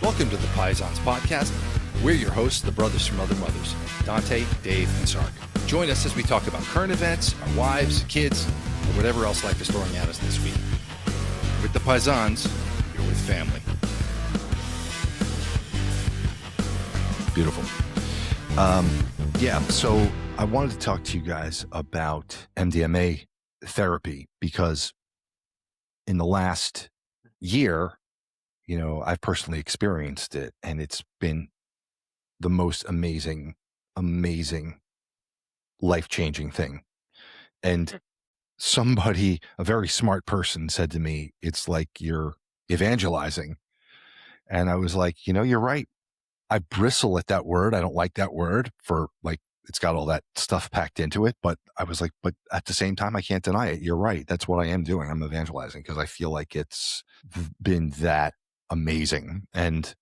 Welcome to the Paisans Podcast. We're your hosts, the brothers from other mothers, Dante, Dave, and Sark. Join us as we talk about current events, our wives, kids, or whatever else life is throwing at us this week. With the Paisans, you're with family. Beautiful. So I wanted to talk to you guys about MDMA therapy because in the last year, I've personally experienced it, and it's been the most amazing, life-changing thing. And somebody, a very smart person, said to me, it's like you're evangelizing. And I was like, you're right. I bristle at that word. I don't like that word it's got all that stuff packed into it. But I was like, but at the same time, I can't deny it. You're right. That's what I am doing. I'm evangelizing because I feel like it's been that amazing. And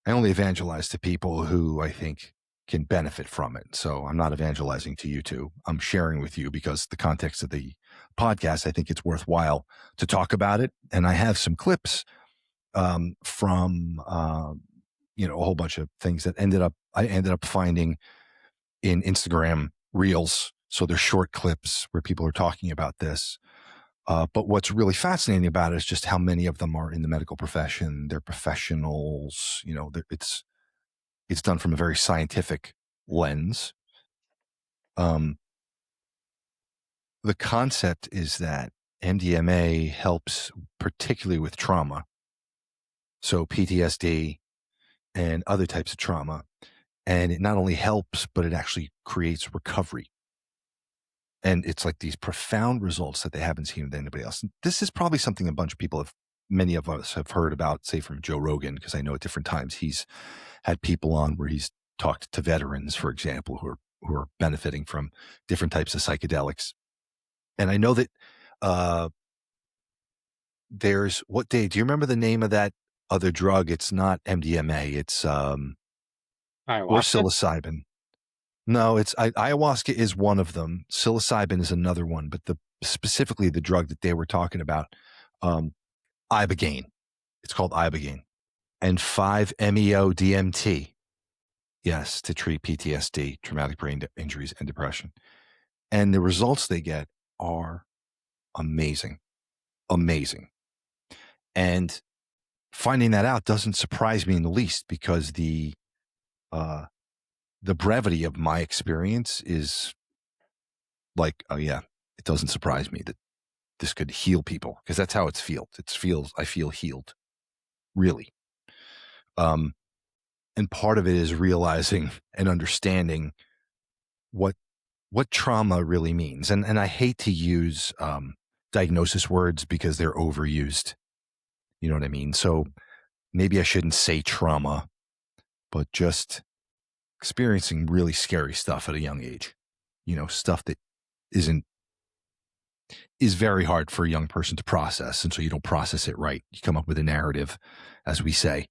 I only evangelize to people who I think can benefit from it. So I'm not evangelizing to you two. I'm sharing with you because the context of the podcast, I think it's worthwhile to talk about it. And I have some clips from a whole bunch of things that I ended up finding in Instagram Reels. So they're short clips where people are talking about this. But what's really fascinating about it is just how many of them are in the medical profession. They're professionals. It's done from a very scientific lens. The concept is that MDMA helps particularly with trauma. So PTSD and other types of trauma. And it not only helps, but it actually creates recovery. And it's like these profound results that they haven't seen with anybody else. And this is probably something many of us have heard about, say from Joe Rogan, because I know at different times he's had people on where he's talked to veterans, for example, who are benefiting from different types of psychedelics. And I know that do you remember the name of that other drug? It's not MDMA. It's or psilocybin. No, ayahuasca is one of them. Psilocybin is another one, but specifically the drug that they were talking about, ibogaine. It's called ibogaine, and 5-MeO-DMT. Yes, to treat PTSD, traumatic brain injuries, and depression. And the results they get are amazing. And finding that out doesn't surprise me in the least because the brevity of my experience is like, oh yeah, it doesn't surprise me that this could heal people because that's how it feels. I feel healed, really. And part of it is realizing and understanding what trauma really means. And I hate to use diagnosis words because they're overused. You know what I mean? So maybe I shouldn't say trauma, but just experiencing really scary stuff at a young age, stuff that is very hard for a young person to process. And so you don't process it right. You come up with a narrative, as we say,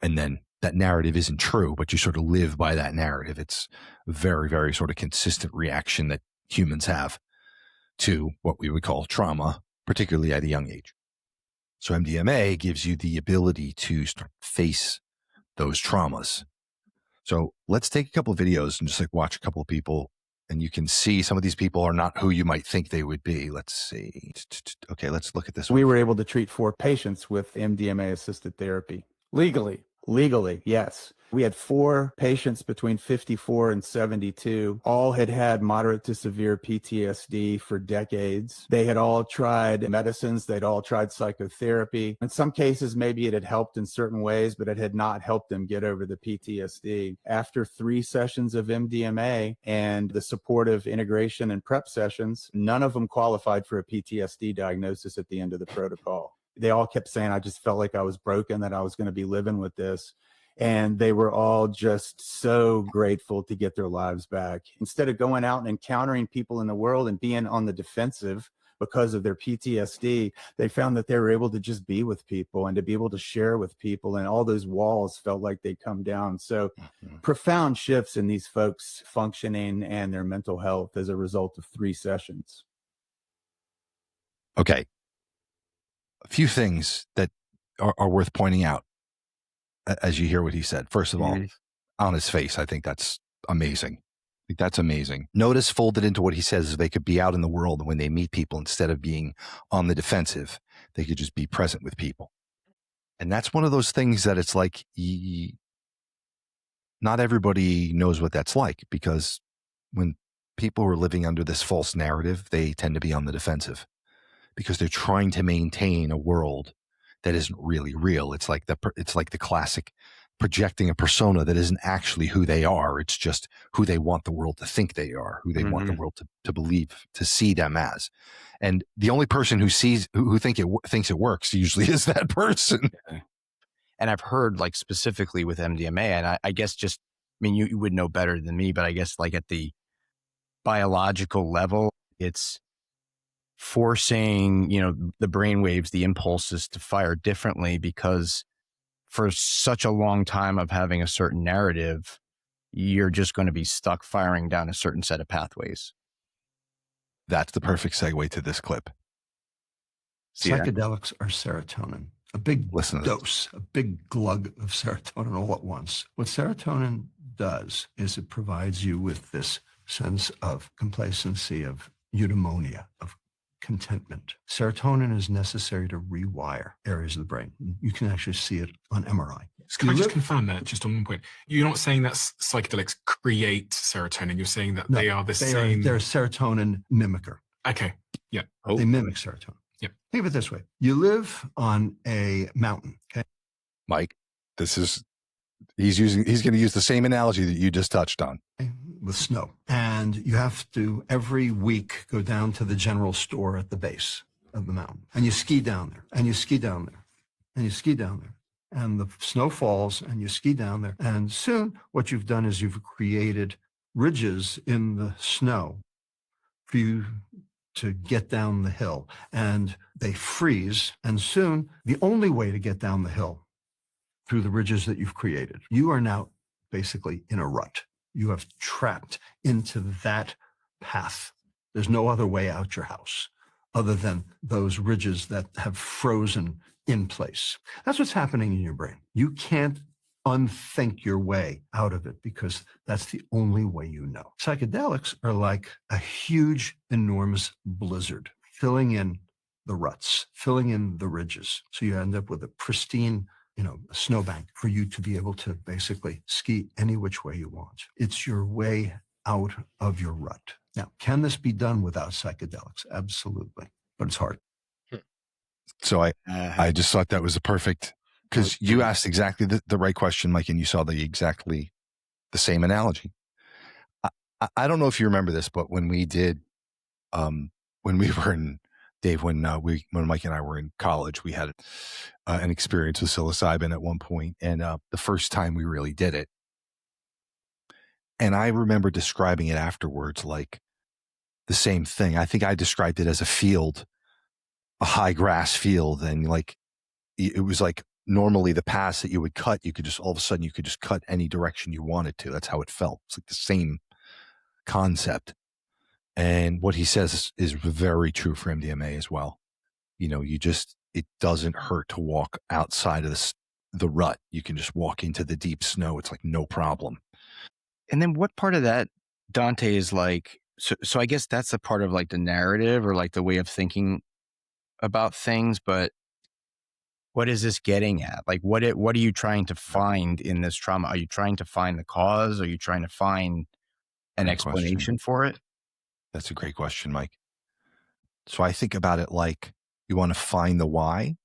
and then that narrative isn't true, but you sort of live by that narrative. It's a very, very sort of consistent reaction that humans have to what we would call trauma, particularly at a young age. So MDMA gives you the ability to start face those traumas. So let's take a couple of videos and just watch a couple of people, and you can see some of these people are not who you might think they would be. Let's see. Okay, let's look at this one. We were able to treat 4 patients with MDMA assisted therapy legally, yes. We had 4 patients between 54 and 72. All had moderate to severe PTSD for decades. They had all tried medicines. They'd all tried psychotherapy. In some cases, maybe it had helped in certain ways, but it had not helped them get over the PTSD. After 3 sessions of MDMA and the supportive integration and prep sessions, none of them qualified for a PTSD diagnosis at the end of the protocol. They all kept saying, I just felt like I was broken, that I was going to be living with this. And they were all just so grateful to get their lives back. Instead of going out and encountering people in the world and being on the defensive because of their PTSD, they found that they were able to just be with people and to be able to share with people. And all those walls felt like they'd come down. So profound shifts in these folks' functioning and their mental health as a result of 3 sessions. Okay. A few things that are worth pointing out. as you hear what he said. First of all, Mhm. on his face, I think that's amazing. I think that's amazing. Notice folded into what he says is they could be out in the world when they meet people, instead of being on the defensive, they could just be present with people. And that's one of those things that it's like, not everybody knows what that's like, because when people are living under this false narrative, they tend to be on the defensive because they're trying to maintain a world that isn't really real. It's like the classic projecting a persona that isn't actually who they are. It's just who they want the world to think they are, who they want the world to believe, to see them as. And the only person who thinks it works usually is that person. And I've heard, like, specifically with MDMA, and I guess just, I mean, you would know better than me, but I guess like at the biological level, it's forcing, the brain waves, the impulses to fire differently, because for such a long time of having a certain narrative, you're just going to be stuck firing down a certain set of pathways. That's the perfect segue to this clip. See that? Psychedelics are serotonin. A big Listen to dose, a big glug of serotonin all at once. What serotonin does is it provides you with this sense of complacency, of eudaimonia, of contentment. Serotonin is necessary to rewire areas of the brain. You can actually see it on MRI. Can I just confirm that, just on one point? You're not saying that psychedelics create serotonin. You're saying that they are the same. They're a serotonin mimicker. Okay. Yeah. They mimic serotonin. Yep. Think of it this way. You live on a mountain, okay? Mike, he's going to use the same analogy that you just touched on. With snow. And you have to every week go down to the general store at the base of the mountain. And you ski down there, and you ski down there, and you ski down there. And the snow falls, and you ski down there. And soon what you've done is you've created ridges in the snow for you to get down the hill. And they freeze. And soon the only way to get down the hill through the ridges that you've created, you are now basically in a rut. You have trapped into that path. There's no other way out your house other than those ridges that have frozen in place. That's what's happening in your brain. You can't unthink your way out of it because that's the only way you know. Psychedelics are like a huge, enormous blizzard filling in the ruts, filling in the ridges. So you end up with a pristine a snowbank for you to be able to basically ski any which way you want. It's your way out of your rut. Now, can this be done without psychedelics? Absolutely, but it's hard. So I just thought that was a perfect, because you asked exactly the right question, Mike, and you saw exactly the same analogy. I don't know if you remember this, but when we did, when we were in, Dave, when Mike and I were in college, we had an experience with psilocybin at one point, and the first time we really did it. And I remember describing it afterwards like the same thing. I think I described it as a field, a high grass field, and like it was like normally the paths that you would cut, you could just all of a sudden you could just cut any direction you wanted to. That's how it felt. It's like the same concept. And what he says is very true for MDMA as well. It doesn't hurt to walk outside of the rut. You can just walk into the deep snow. It's like no problem. And then what part of that, Dante, is like, so I guess that's a part of like the narrative or like the way of thinking about things, but what is this getting at? Like, what are you trying to find in this trauma? Are you trying to find the cause? Are you trying to find an explanation for it? That's a great question, Mike. So I think about it like you want to find the why,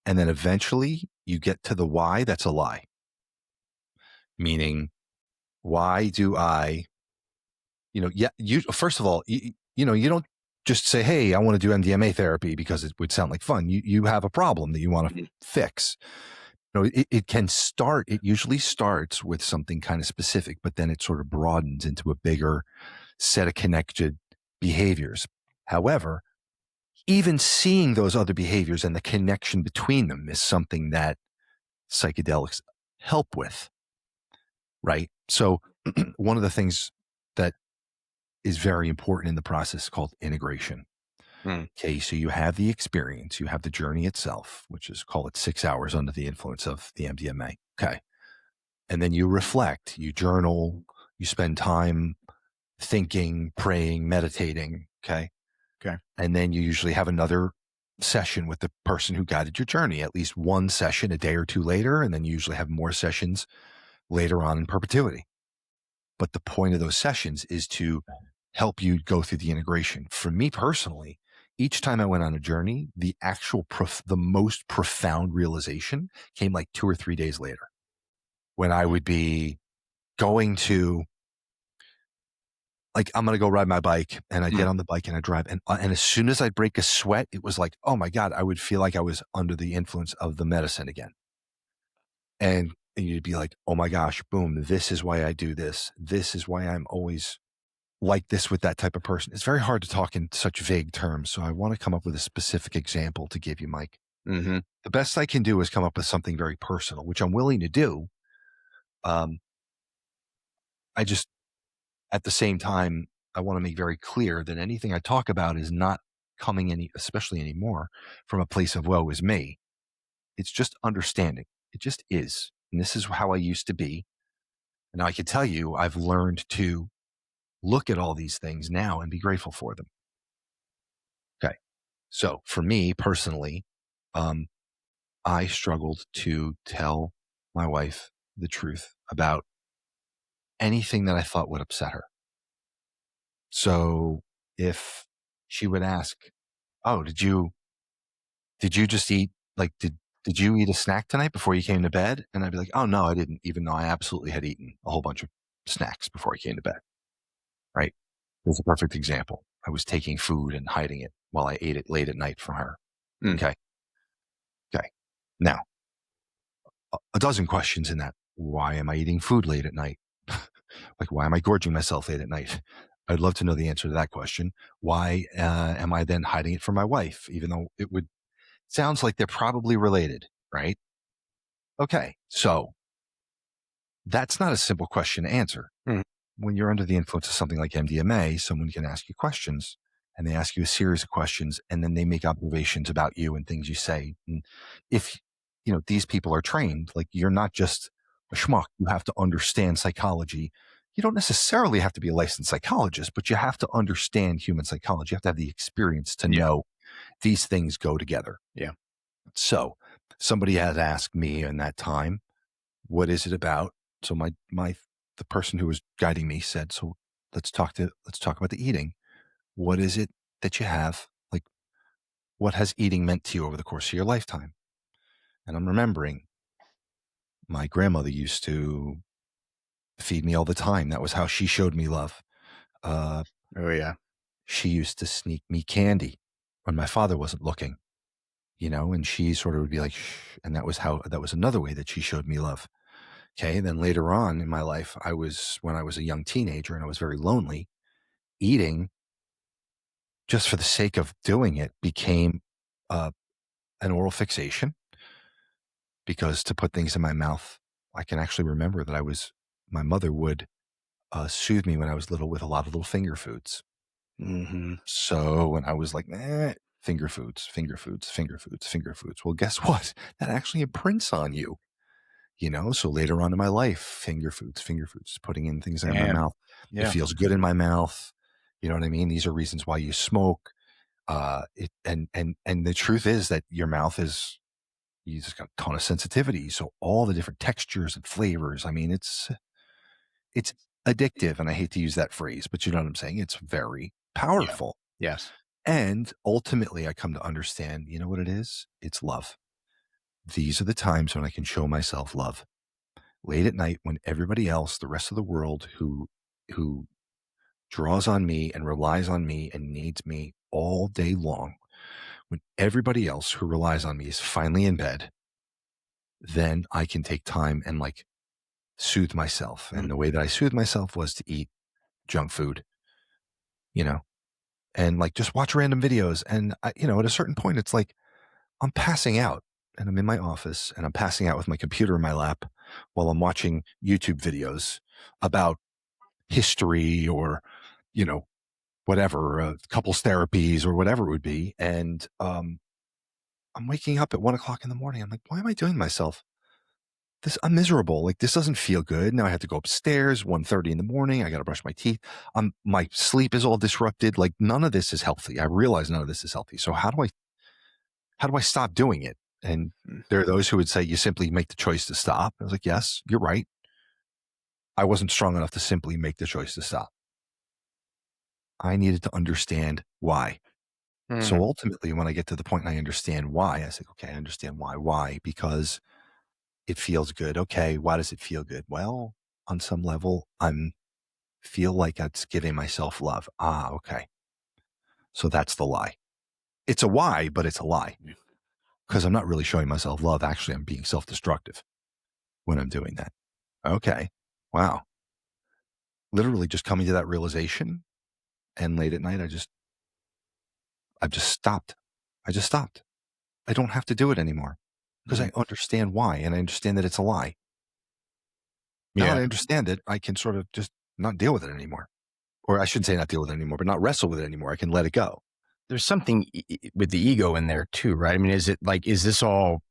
and then eventually you get to the why that's a lie. Meaning, why do I, first of all, you don't just say, hey, I want to do MDMA therapy because it would sound like fun. You have a problem that you want to fix. It usually starts with something kind of specific, but then it sort of broadens into a bigger set of connected behaviors. However, even seeing those other behaviors and the connection between them is something that psychedelics help with, right? So one of the things that is very important in the process is called integration. Okay, so you have the experience, you have the journey itself, which is, call it 6 hours under the influence of the MDMA. Okay. And then you reflect, you journal, you spend time thinking, praying, meditating. Okay. Okay. And then you usually have another session with the person who guided your journey, at least one session a day or two later. And then you usually have more sessions later on in perpetuity. But the point of those sessions is to help you go through the integration. For me personally, each time I went on a journey, the actual, the most profound realization came like 2 or 3 days later, when I would be going to, like, I'm going to go ride my bike, and I get on the bike and I drive. And as soon as I break a sweat, it was like, oh my God, I would feel like I was under the influence of the medicine again. And you'd be like, oh my gosh, boom, this is why I do this. This is why I'm always like this with that type of person. It's very hard to talk in such vague terms. So I want to come up with a specific example to give you, Mike. Mm-hmm. The best I can do is come up with something very personal, which I'm willing to do. I just, at the same time, I want to make very clear that anything I talk about is not coming especially anymore, from a place of woe is me. It's just understanding. It just is. And this is how I used to be. And I can tell you, I've learned to look at all these things now and be grateful for them. Okay. So for me personally, I struggled to tell my wife the truth about anything that I thought would upset her. So if she would ask, oh, did you just eat, like, did you eat a snack tonight before you came to bed? And I'd be like, oh no, I didn't, even though I absolutely had eaten a whole bunch of snacks before I came to bed. Right. There's a perfect example. I was taking food and hiding it while I ate it late at night from her. Okay. Now, a dozen questions in that. Why am I eating food late at night? Like, why am I gorging myself late at night? I'd love to know the answer to that question. Why am I then hiding it from my wife, even though sounds like they're probably related, right? Okay, so that's not a simple question to answer. When you're under the influence of something like MDMA, someone can ask you questions, and they ask you a series of questions, and then they make observations about you and things you say. And if, these people are trained, like, you're not just a schmuck. You have to understand psychology. You don't necessarily have to be a licensed psychologist, but you have to understand human psychology. You have to have the experience to know these things go together. Yeah. So somebody had asked me in that time, what is it about? So the person who was guiding me said, so let's talk about the eating. What is it that you have? Like, what has eating meant to you over the course of your lifetime? And I'm remembering my grandmother used to feed me all the time. That was how she showed me love. Oh yeah. She used to sneak me candy when my father wasn't looking, and she sort of would be like, shh. And that was another way that she showed me love. Okay. And then later on in my life, when I was a young teenager and I was very lonely, eating just for the sake of doing it became an oral fixation, because to put things in my mouth, I can actually remember that my mother would soothe me when I was little with a lot of little finger foods. Mm-hmm. So when I was like, finger foods. Well, guess what? That actually imprints on you, So later on in my life, finger foods, putting in things in my mouth. Yeah. It feels good in my mouth. You know what I mean? These are reasons why you smoke. And the truth is that your mouth you just got a ton of sensitivity. So all the different textures and flavors, I mean, it's addictive. And I hate to use that phrase, but you know what I'm saying? It's very powerful. Yeah. Yes. And ultimately I come to understand, you know what it is? It's love. These are the times when I can show myself love. Late at night, when everybody else, the rest of the world who draws on me and relies on me and needs me all day long, when everybody else who relies on me is finally in bed, then I can take time and soothe myself. And the way that I soothe myself was to eat junk food, and just watch random videos. And I, at a certain point, it's like I'm passing out and I'm in my office and I'm passing out with my computer in my lap while I'm watching YouTube videos about history or, whatever, couples therapies or whatever it would be. And I'm waking up at 1 o'clock in the morning. I'm like, why am I doing to myself? I'm miserable. Like, this doesn't feel good. Now I have to go upstairs 1:30 in the morning. I got to brush my teeth. My sleep is all disrupted. Like, none of this is healthy. I realize none of this is healthy. So how do I stop doing it? And there are those who would say you simply make the choice to stop. I was like, yes, you're right. I wasn't strong enough to simply make the choice to stop. I needed to understand why. So ultimately, when I get to the point and I understand why, I say, okay, I understand why. Why? Because it feels good. Okay, why does it feel good? Well, on some level, feel like it's giving myself love. Okay. So that's the lie. It's a why, but it's a lie. Because I'm not really showing myself love. Actually, I'm being self-destructive when I'm doing that. Okay. Wow. Literally just coming to that realization, and late at night, I've just stopped. I just stopped. I don't have to do it anymore because I understand why, and I understand that it's a lie. Now that I understand it, I can sort of just not deal with it anymore. Or I shouldn't say not deal with it anymore, but not wrestle with it anymore. I can let it go. There's something with the ego in there too, right? I mean, is this all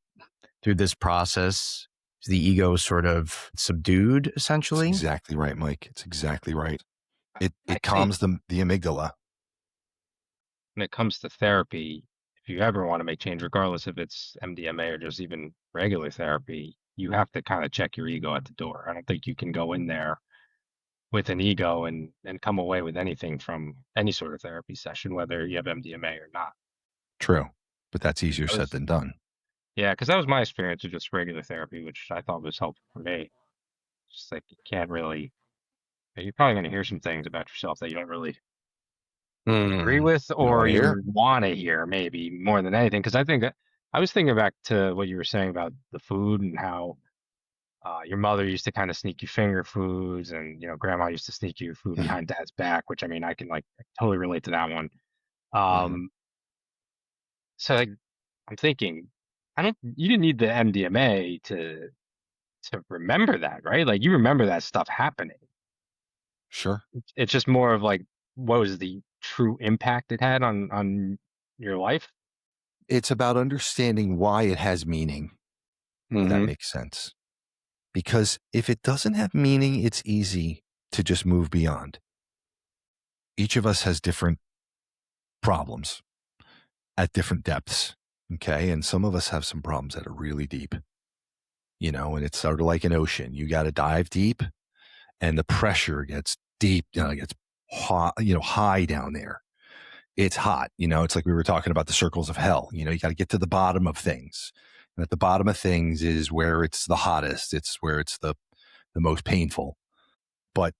through this process? Is the ego sort of subdued essentially? That's exactly right, Mike. It's exactly right. It I calms the amygdala. When it comes to therapy, if you ever want to make change, regardless if it's MDMA or just even regular therapy, you have to kind of check your ego at the door. I don't think you can go in there with an ego and come away with anything from any sort of therapy session, whether you have MDMA or not. True. But that's easier That said was- than done. Yeah, because that was my experience with just regular therapy, which I thought was helpful for me. Just like you can't really, you're probably going to hear some things about yourself that you don't really agree with or wanna hear? you want to hear, maybe more than anything. Because I think I was thinking back to what you were saying about the food and how your mother used to kind of sneak you finger foods, and grandma used to sneak you food behind dad's back, which I mean I can like totally relate to that one. So like, I'm thinking, you didn't need the MDMA to remember that, right? Like you remember that stuff happening. Sure. It's just more of like, what was the true impact it had on your life? It's about understanding why it has meaning. If that makes sense. Because if it doesn't have meaning, it's easy to just move beyond. Each of us has different problems at different depths. Okay. And some of us have some problems that are really deep, and it's sort of like an ocean. You got to dive deep, and the pressure gets deep, it gets hot, high down there. It's hot, it's like we were talking about the circles of hell. You got to get to the bottom of things. And at the bottom of things is where it's the hottest. It's where it's the most painful. But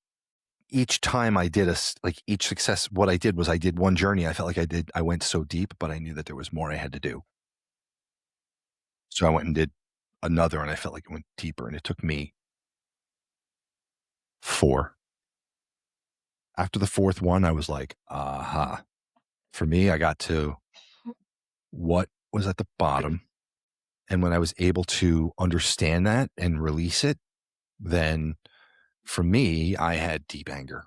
each time I did each success, what I did was I did one journey. I felt like I went so deep, but I knew that there was more I had to do. So I went and did another, and I felt like it went deeper, and it took me 4. After the 4th one, I was like, aha. For me, I got to what was at the bottom. And when I was able to understand that and release it, then for me, I had deep anger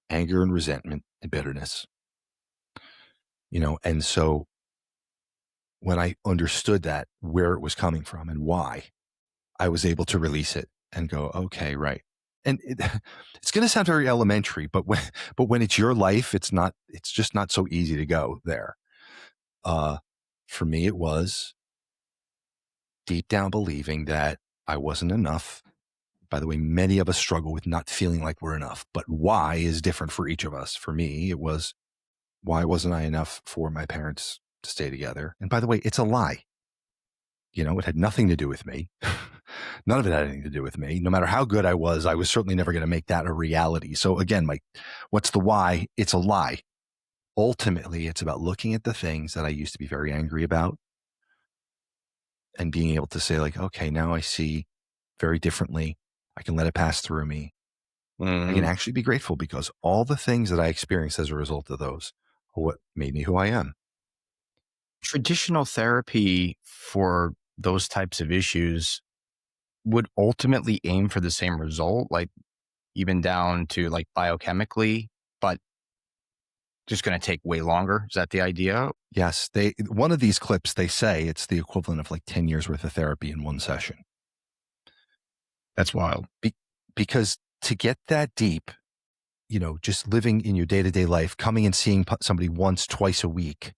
and resentment and bitterness, and so when I understood that, where it was coming from and why, I was able to release it and go, okay, right. And it's going to sound very elementary, but when it's your life, it's just not so easy to go there. For me, it was deep down believing that I wasn't enough. By the way, many of us struggle with not feeling like we're enough, but why is different for each of us. For me, it was, why wasn't I enough for my parents to stay together? And by the way, it's a lie. It had nothing to do with me. None of it had anything to do with me. No matter how good I was certainly never going to make that a reality. So again, Mike, what's the why? It's a lie. Ultimately, it's about looking at the things that I used to be very angry about and being able to say like, okay, now I see very differently. I can let it pass through me. I can actually be grateful because all the things that I experienced as a result of those are what made me who I am. Traditional therapy for those types of issues would ultimately aim for the same result, like even down to like biochemically, but just going to take way longer. Is that the idea? Yes, one of these clips, they say it's the equivalent of like 10 years worth of therapy in one session. That's wild. Because to get that deep, just living in your day-to-day life, coming and seeing somebody once, twice a week,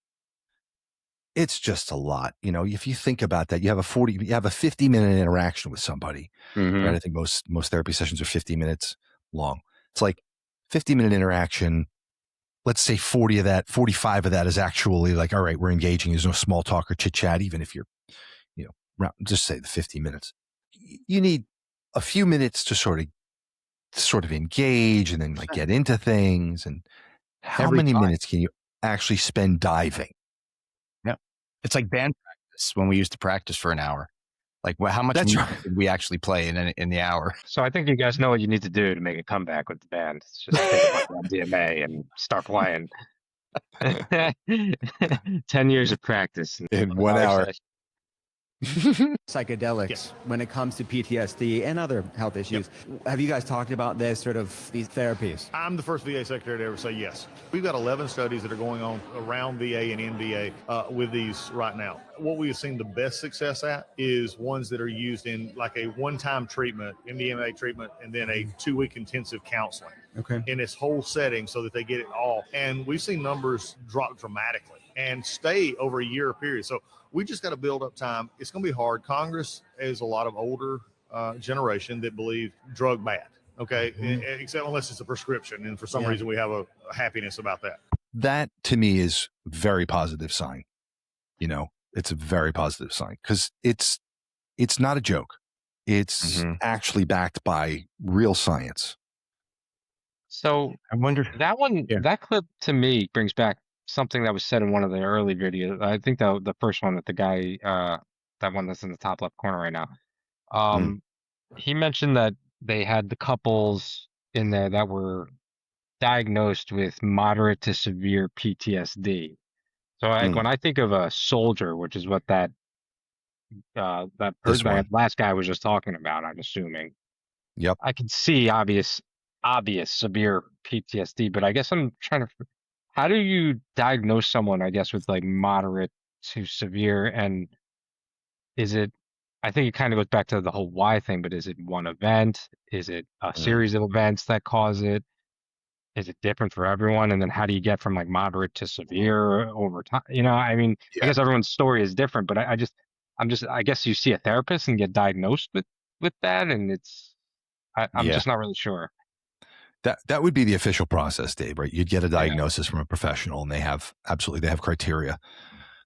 it's just a lot. If you think about that, you have a 50-minute interaction with somebody, Mhm. right? I think most therapy sessions are 50 minutes long. It's like 50-minute interaction. Let's say 45 of that is actually like, all right, we're engaging. There's no small talk or chit chat, even if you're, just say the 50 minutes. You need a few minutes to sort of engage and then like get into things. And how Every many time. minutes can you actually spend diving? Yeah. It's like band practice when we used to practice for an hour. Like how much That's music right. did we actually play in the hour? So I think you guys know what you need to do to make a comeback with the band. It's just take a bunch of MDMA and start playing. 10 years of practice In 1 hour. session. Psychedelics when it comes to PTSD and other health issues. Have you guys talked about these therapies? I'm the first VA secretary to ever say yes. We've got 11 studies that are going on around VA and NVA with these right now. What we have seen the best success at is ones that are used in like a one-time treatment, MDMA treatment, and then a 2-week intensive counseling. Okay. In this whole setting so that they get it all. And we've seen numbers drop dramatically and stay over a year period. So we just got to build up time. It's going to be hard. Congress is a lot of older generation that believe drug bad. Okay. Except unless it's a prescription. And for some reason we have a happiness about that. That to me is very positive sign. It's a very positive sign because it's not a joke. It's actually backed by real science. So I wonder. that clip to me brings back something that was said in one of the early videos. I think the first one that the guy, that one that's in the top left corner right now. He mentioned that they had the couples in there that were diagnosed with moderate to severe PTSD. So when I think of a soldier, which is what that last guy was just talking about, I'm assuming. Yep. I can see obvious severe PTSD, but I guess I'm trying to. How do you diagnose someone, I guess, with like moderate to severe? And is it, I think it kind of goes back to the whole why thing, but is it one event? Is it a series of events that cause it? Is it different for everyone? And then how do you get from like moderate to severe over time? I mean, I guess everyone's story is different, but I guess you see a therapist and get diagnosed with that. And I'm just not really sure. That would be the official process, Dave, right? You'd get a diagnosis from a professional and they have criteria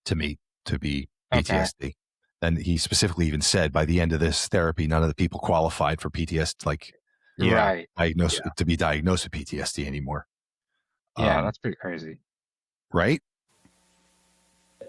to meet to be PTSD. Okay. And he specifically even said by the end of this therapy, none of the people qualified for PTSD, to be diagnosed with PTSD anymore. Yeah, that's pretty crazy. Right?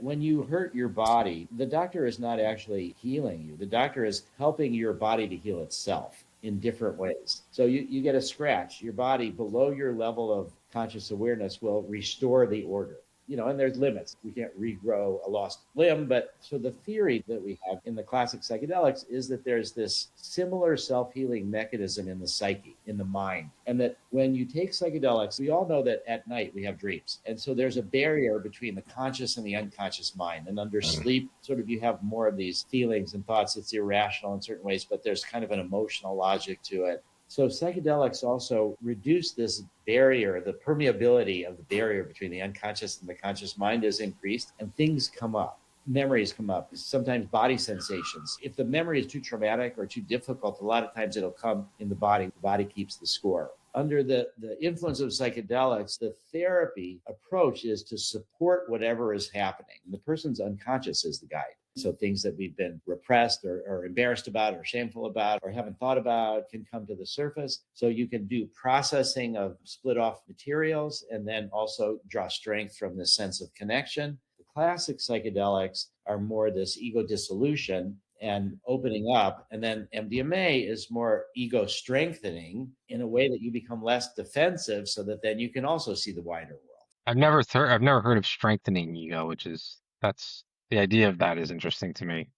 When you hurt your body, the doctor is not actually healing you. The doctor is helping your body to heal itself in different ways. So you get a scratch, your body below your level of conscious awareness will restore the order. And there's limits. We can't regrow a lost limb. But so the theory that we have in the classic psychedelics is that there's this similar self-healing mechanism in the psyche, in the mind. And that when you take psychedelics, we all know that at night we have dreams. And so there's a barrier between the conscious and the unconscious mind. And under sleep, sort of you have more of these feelings and thoughts. It's irrational in certain ways, but there's kind of an emotional logic to it. So psychedelics also reduce this barrier, the permeability of the barrier between the unconscious and the conscious mind is increased, and things come up. Memories come up, sometimes body sensations. If the memory is too traumatic or too difficult, a lot of times it'll come in the body. The body keeps the score. Under the influence of psychedelics, the therapy approach is to support whatever is happening. The person's unconscious is the guide. So things that we've been repressed or embarrassed about or shameful about or haven't thought about can come to the surface. So you can do processing of split off materials and then also draw strength from this sense of connection. The classic psychedelics are more this ego dissolution and opening up. And then MDMA is more ego strengthening in a way that you become less defensive so that then you can also see the wider world. I've never heard of strengthening ego, that's the idea of that is interesting to me.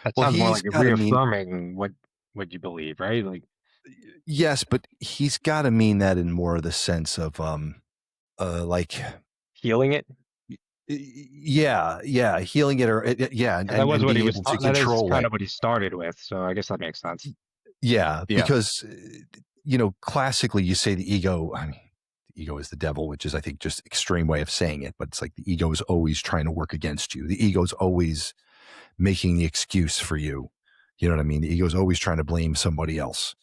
That sounds more like reaffirming what you believe, right? Like, yes, but he's got to mean that in more of the sense of like Healing it. yeah, healing it, or yeah, And that was and what he being was. able to That is control kind it. of what he started with. So I guess that makes sense. Yeah, Yeah. because classically you say the ego. I mean, the ego is the devil, which is, I think, just extreme way of saying it. But it's like the ego is always trying to work against you. The ego is always making the excuse for you. You know what I mean? The ego is always trying to blame somebody else.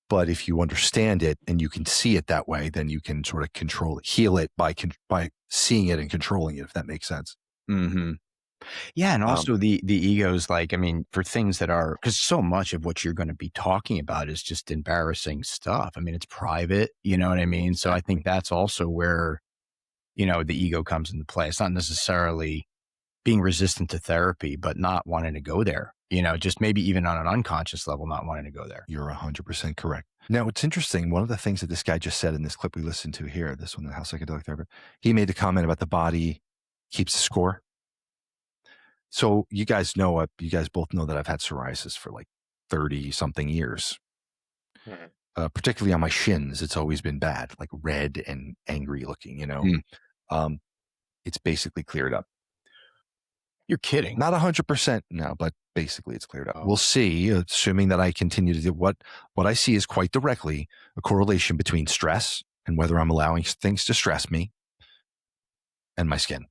But if you understand it and you can see it that way, then you can sort of control it, heal it by seeing it and controlling it, if that makes sense. Mm-hmm. Yeah, and also the ego's like, I mean, for things that are, because so much of what you're going to be talking about is just embarrassing stuff. I mean, it's private, you know what I mean? So I think that's also where, the ego comes into play. It's not necessarily being resistant to therapy, but not wanting to go there, just maybe even on an unconscious level, not wanting to go there. You're 100% correct. Now, it's interesting. One of the things that this guy just said in this clip we listened to here, this one, the How Psychedelic Therapy, he made the comment about the body keeps score. So you guys both know that I've had psoriasis for like 30 something years. Particularly on my shins, it's always been bad, like red and angry looking, It's basically cleared up. You're kidding. Not 100% now, but basically it's cleared up. Oh. We'll see, assuming that I continue to do what I see is quite directly a correlation between stress and whether I'm allowing things to stress me and my skin.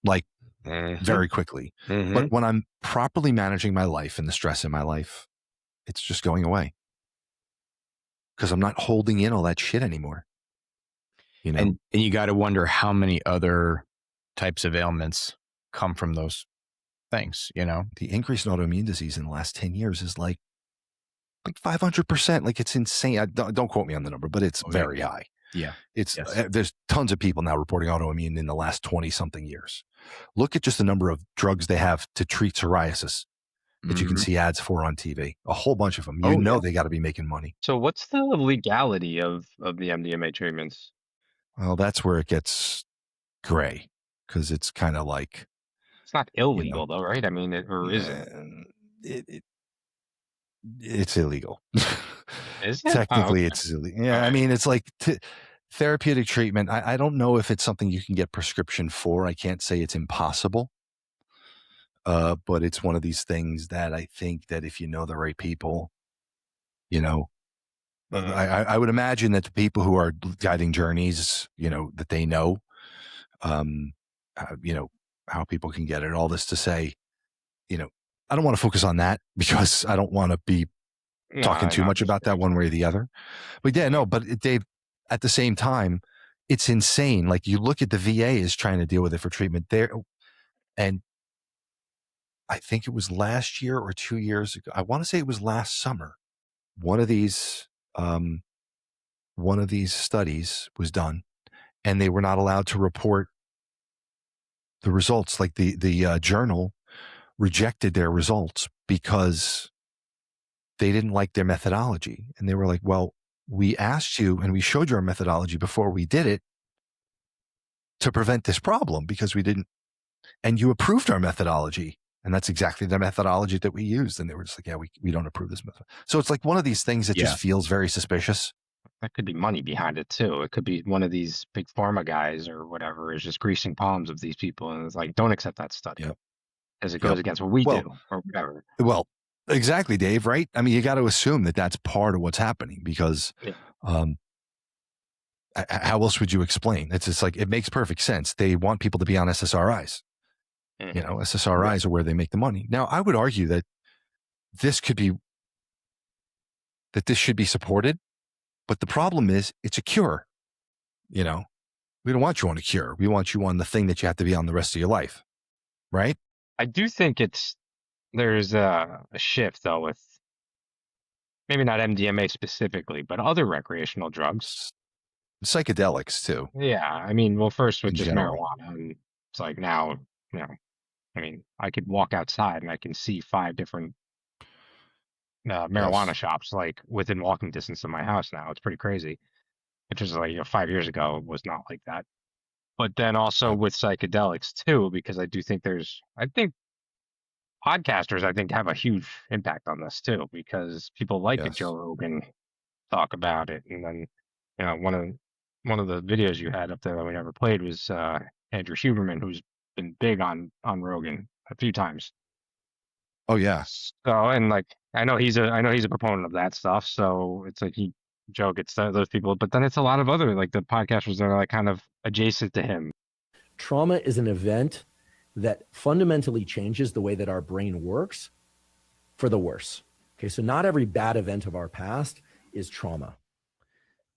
Like, very quickly. But when I'm properly managing my life and the stress in my life, it's just going away because I'm not holding in all that shit anymore. And you got to wonder how many other types of ailments come from those things, The increase in autoimmune disease in the last 10 years is like 500%. Like, it's insane. Don't quote me on the number, but it's very high. Yeah. There's tons of people now reporting autoimmune in the last 20 something years. Look at just the number of drugs they have to treat psoriasis that you can see ads for on TV. A whole bunch of them. They got to be making money. So what's the legality of the MDMA treatments? Well, that's where it gets gray, because it's kind of like, it's not illegal though, right? I mean, or is it? It's illegal. Is it? Technically, okay. it's illegal. Yeah, I mean, it's like therapeutic treatment. I don't know if it's something you can get prescription for. I can't say it's impossible. But it's one of these things that I think that if you know the right people, I would imagine that the people who are guiding journeys, that they know, how people can get it. All this to say, I don't want to focus on that because I don't want to be talking too much about that one way or the other. But but Dave, at the same time, it's insane. Like, you look at the VA is trying to deal with it for treatment there. And I think it was last year or 2 years ago. I want to say it was last summer. One of these studies was done, and they were not allowed to report the results. Like, the journal rejected their results because they didn't like their methodology. And they were like, well, we asked you and we showed you our methodology before we did it to prevent this problem because we didn't, and you approved our methodology. And that's exactly the methodology that we used. And they were just like, yeah, we don't approve this method. So it's like one of these things that just feels very suspicious. That could be money behind it too. It could be one of these big pharma guys or whatever is just greasing palms of these people. And it's like, don't accept that study. As it goes against what we do or whatever. Well, exactly, Dave, right? I mean, you got to assume that that's part of what's happening because how else would you explain? It's just like, it makes perfect sense. They want people to be on SSRIs. SSRIs are where they make the money. Now, I would argue that this should be supported, but the problem is it's a cure. We don't want you on a cure. We want you on the thing that you have to be on the rest of your life, right? I do think there's a shift though with maybe not MDMA specifically, but other recreational drugs. Psychedelics too. Yeah. I mean, well, first with In just general. marijuana. And it's like now, I mean, I could walk outside and I can see 5 different marijuana shops like within walking distance of my house now. It's pretty crazy. Which is like 5 years ago was not like that. But then also with psychedelics too, because I think podcasters have a huge impact on this too, because people like a Joe Rogan talk about it. And then, one of one of the videos you had up there that we never played was Andrew Huberman, who's been big on Rogan a few times. Oh yeah. So, and like I know he's a proponent of that stuff. So it's like Joe gets those people, but then it's a lot of other like the podcasters that are like kind of adjacent to him. Trauma is an event that fundamentally changes the way that our brain works for the worse. Okay, so not every bad event of our past is trauma,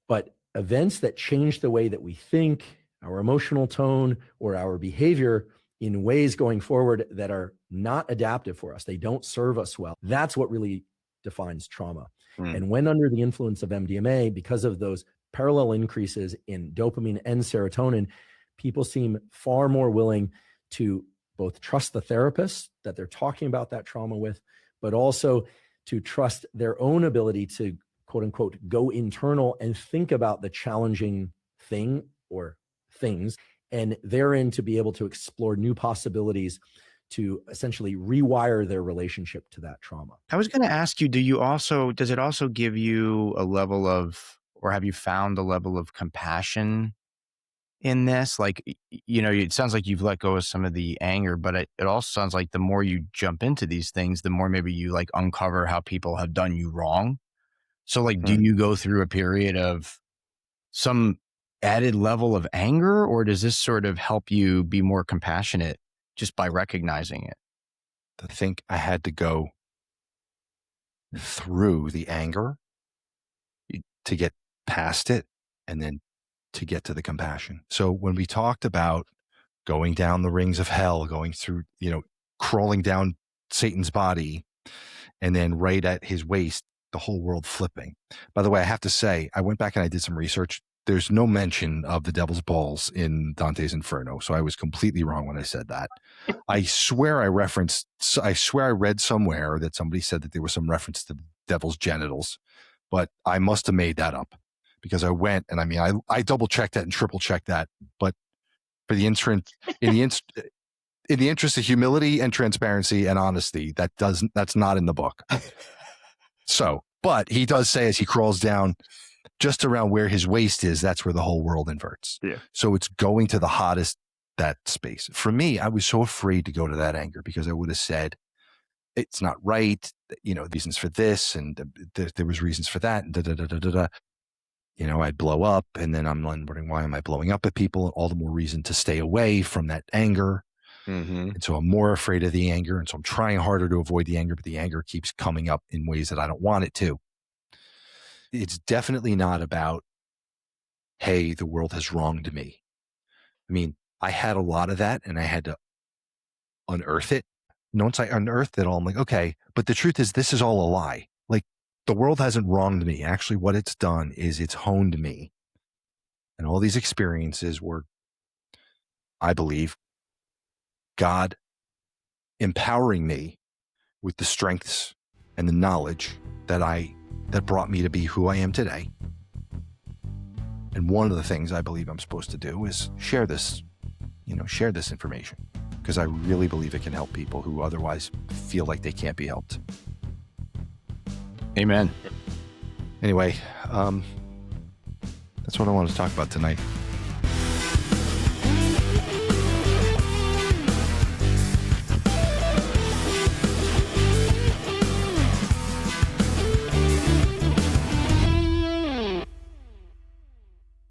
but events that change the way that we think, our emotional tone, or our behavior in ways going forward that are not adaptive for us, they don't serve us well. That's what really defines trauma. And when under the influence of MDMA, because of those parallel increases in dopamine and serotonin, people seem far more willing to both trust the therapist that they're talking about that trauma with, but also to trust their own ability to, quote unquote, go internal and think about the challenging thing or things, and therein to be able to explore new possibilities to essentially rewire their relationship to that trauma. I was going to ask you, does it also give you a level of, or have you found a level of compassion in this? Like, it sounds like you've let go of some of the anger, but it also sounds like the more you jump into these things, the more maybe you like uncover how people have done you wrong. So like, do you go through a period of some added level of anger, or does this sort of help you be more compassionate just by recognizing it? I think I had to go through the anger to get past it and then to get to the compassion. So when we talked about going down the rings of hell, going through, crawling down Satan's body, and then right at his waist, the whole world flipping. By the way, I have to say, I went back and I did some research. There's no mention of the devil's balls in Dante's Inferno. So I was completely wrong when I said that. I swear I read somewhere that somebody said that there was some reference to the devil's genitals, but I must have made that up because I went and I double checked that and triple checked that. But for the in the interest of humility and transparency and honesty, that's not in the book. So, but he does say as he crawls down just around where his waist is, that's where the whole world inverts. Yeah. So it's going to the hottest, that space. For me, I was so afraid to go to that anger because I would have said, it's not right, reasons for this, and there was reasons for that, and da-da-da-da-da-da. I'd blow up, and then I'm wondering, why am I blowing up at people? All the more reason to stay away from that anger. And so I'm more afraid of the anger, and so I'm trying harder to avoid the anger, but the anger keeps coming up in ways that I don't want it to. It's definitely not about, hey, the world has wronged me. I mean, I had a lot of that, and I had to unearth it. Once I unearthed it all, I'm like, okay, but the truth is this is all a lie. Like, the world hasn't wronged me. Actually, what it's done is it's honed me. And all these experiences were, I believe, God empowering me with the strengths and the knowledge that brought me to be who I am today. And one of the things I believe I'm supposed to do is share this information, because I really believe it can help people who otherwise feel like they can't be helped. Amen. Anyway, that's what I wanted to talk about tonight.